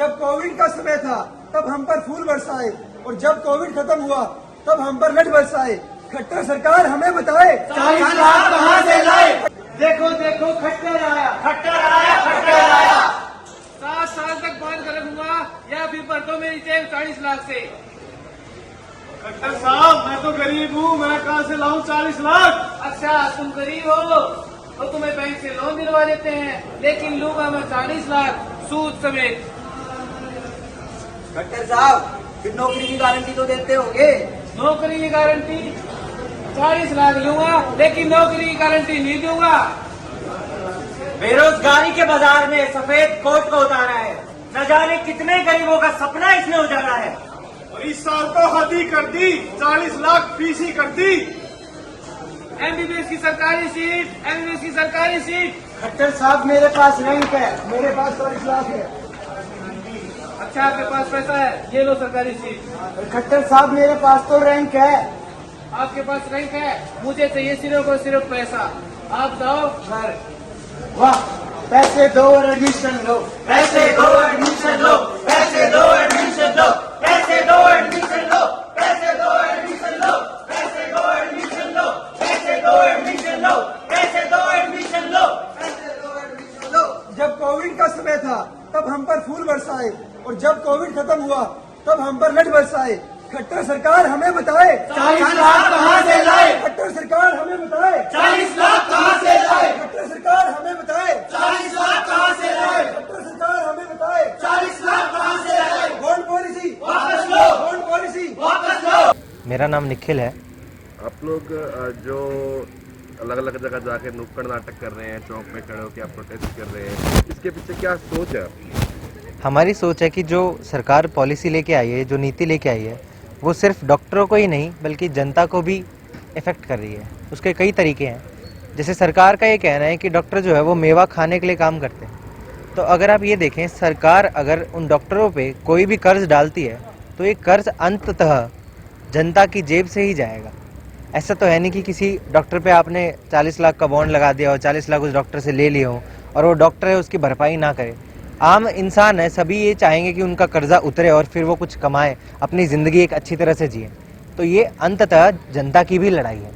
जब कोविड का समय था तब हम पर फूल बरसाए, और जब कोविड खत्म हुआ तब हम पर लठ बरसाए। खट्टर सरकार हमें बताए 40 लाख कहाँ से लाए? देखो देखो खट्टर आया, खट्टर आया, खट्टर आया। 7 साल तक बंद करूंगा या फिर भर्तों मेरी जेब 40 लाख से। खट्टर साहब, मैं तो गरीब हूँ, मैं कहाँ से लाऊं 40 लाख? अच्छा तुम गरीब हो तो तुम्हें बैंक से लोन दिलवा देते हैं, लेकिन लूंगा मैं 40 लाख सूद समेत। खट्टर साहब, फिर नौकरी की गारंटी तो देते होंगे? नौकरी की गारंटी 40 लाख लूंगा, लेकिन नौकरी की गारंटी नहीं दूंगा। बेरोजगारी के बाजार में सफेद कोट को उतारा है। न जाने कितने गरीबों का सपना इसने उजाड़ा है। और इस साल तो हद ही कर दी, 40 लाख फीस ही कर दी। एमबीबीएस की सरकारी सीट, एमबीबीएस की सरकारी सीट। खट्टर साहब मेरे पास रैंक है, मेरे पास 40 लाख है। अच्छा आपके पास पैसा है, ये लो सरकारी सीट। खट्टर साहब मेरे पास तो रैंक है। आपके पास रैंक है, मुझे चाहिए सिर्फ और सिर्फ पैसा। आप जाओ घर। वाह, पैसे दो और एडमिशन लो, पैसे दो एडमिशन लो, पैसे दो एडमिशन लो, पैसे दो एडमिशन लो, पैसे दो एडमिशन लो, पैसे दो एडमिशन लो, पैसे दो एडमिशन लो, पैसे दो एडमिशन लो, पैसे दो एडमिशन लो। जब कोविड का समय था तब हम पर फूल बरसाए, और जब कोविड खत्म हुआ तब हम पर लठ बरसाए। खट्टर सरकार हमें बताए 40 लाख कहाँ से लाए? खट्टर सरकार हमें बताए 40 लाख कहाँ से लाए? खट्टर सरकार हमें बताए 40 लाख कहाँ से लाए? खट्टर सरकार हमें बताए 40 लाख कहाँ से लाए? बॉन्ड पॉलिसी वापस लो, बॉन्ड पॉलिसी वापस लो। मेरा नाम निखिल है। आप लोग जो अलग अलग जगह जाके नुक्कड़ नाटक कर रहे हैं, चौक पे खड़े होकर आप प्रोटेस्ट कर रहे हैं, इसके पीछे क्या सोच है आपकी? हमारी सोच है कि जो सरकार पॉलिसी लेके आई है, जो नीति लेके आई है, वो सिर्फ डॉक्टरों को ही नहीं बल्कि जनता को भी इफ़ेक्ट कर रही है। उसके कई तरीके हैं। जैसे सरकार का ये कहना है कि डॉक्टर जो है वो मेवा खाने के लिए काम करते हैं। तो अगर आप ये देखें, सरकार अगर उन डॉक्टरों पे कोई भी कर्ज डालती है तो ये कर्ज अंततः जनता की जेब से ही जाएगा। ऐसा तो है नहीं कि किसी डॉक्टर पे आपने 40 लाख का बॉन्ड लगा दिया और 40 लाख उस डॉक्टर से ले लिए हो और वो डॉक्टर है उसकी भरपाई ना करे। आम इंसान है, सभी ये चाहेंगे कि उनका कर्जा उतरे और फिर वो कुछ कमाए, अपनी ज़िंदगी एक अच्छी तरह से जिए। तो ये अंततः जनता की भी लड़ाई है।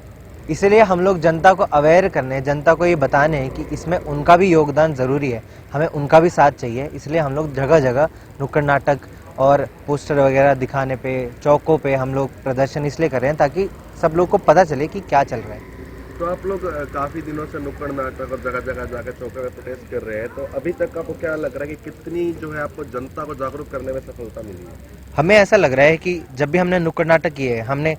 इसलिए हम लोग जनता को अवेयर करने, जनता को ये बताने हैं कि इसमें उनका भी योगदान ज़रूरी है, हमें उनका भी साथ चाहिए। इसलिए हम लोग जगह जगह नुक्कड़ नाटक और पोस्टर वगैरह दिखाने पे, चौकों पे हम लोग प्रदर्शन इसलिए कर रहे हैं ताकि सब लोग को पता चले कि क्या चल रहा है। तो आप लोग काफी दिनों से नुक्कड़ नाटक और जगह जगह जाकर चौके पे प्रोटेस्ट कर रहे हैं, तो अभी तक आपको क्या लग रहा है कि कितनी जो है आपको जनता को जागरूक करने में सफलता मिली है? हमें ऐसा लग रहा है कि जब भी हमने नुक्कड़ नाटक किए हैं, हमने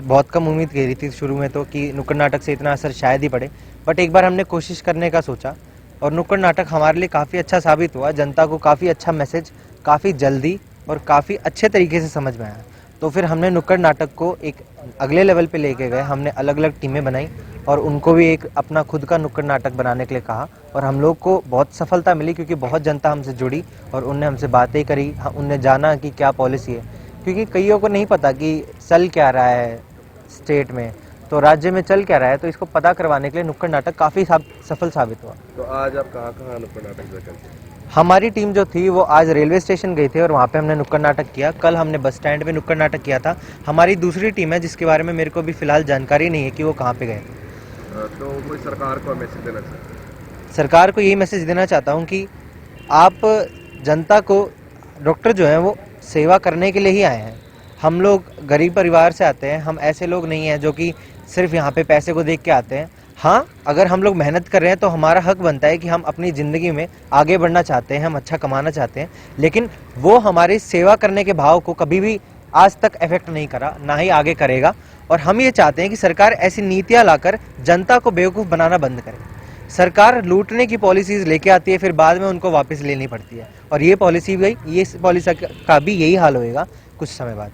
बहुत कम उम्मीद करी थी शुरू में तो कि नुक्कड़ नाटक से इतना असर शायद ही पड़े, बट एक बार हमने कोशिश करने का सोचा और नुक्कड़ नाटक हमारे लिए काफ़ी अच्छा साबित हुआ। जनता को काफ़ी अच्छा मैसेज काफ़ी जल्दी और काफ़ी अच्छे तरीके से समझ में आया। तो फिर हमने नुक्कड़ नाटक को एक अगले लेवल पे लेके गए। हमने अलग अलग टीमें बनाई और उनको भी एक अपना खुद का नुक्कड़ नाटक बनाने के लिए कहा और हम लोग को बहुत सफलता मिली क्योंकि बहुत जनता हमसे जुड़ी और उनने हमसे बातें करी। उनने जाना कि क्या पॉलिसी है, क्योंकि कईयों को नहीं पता कि चल क्या रहा है स्टेट में, तो राज्य में चल क्या रहा है। तो इसको पता करवाने के लिए नुक्कड़ नाटक काफ़ी सफल साबित हुआ। तो आज आप कहाँ कहाँ नुक्कड़ नाटक करते? हमारी टीम जो थी वो आज रेलवे स्टेशन गई थी और वहाँ पे हमने नुक्कड़ नाटक किया। कल हमने बस स्टैंड पे नुक्कड़ नाटक किया था। हमारी दूसरी टीम है जिसके बारे में मेरे को भी फिलहाल जानकारी नहीं है कि वो कहाँ पे गए। तो कोई सरकार को मैसेज देना चाहिए? सरकार को यही मैसेज देना चाहता हूँ कि आप जनता को, डॉक्टर जो हैं वो सेवा करने के लिए ही आए हैं। हम लोग गरीब परिवार से आते हैं, हम ऐसे लोग नहीं हैं जो कि सिर्फ यहाँ पे पैसे को देख के आते हैं। हाँ, अगर हम लोग मेहनत कर रहे हैं तो हमारा हक बनता है कि हम अपनी ज़िंदगी में आगे बढ़ना चाहते हैं, हम अच्छा कमाना चाहते हैं, लेकिन वो हमारी सेवा करने के भाव को कभी भी आज तक इफेक्ट नहीं करा, ना ही आगे करेगा। और हम ये चाहते हैं कि सरकार ऐसी नीतियाँ लाकर जनता को बेवकूफ़ बनाना बंद करे। सरकार लूटने की पॉलिसीज़ लेके आती है, फिर बाद में उनको वापस लेनी पड़ती है और ये पॉलिसी का भी यही हाल होएगा कुछ समय बाद।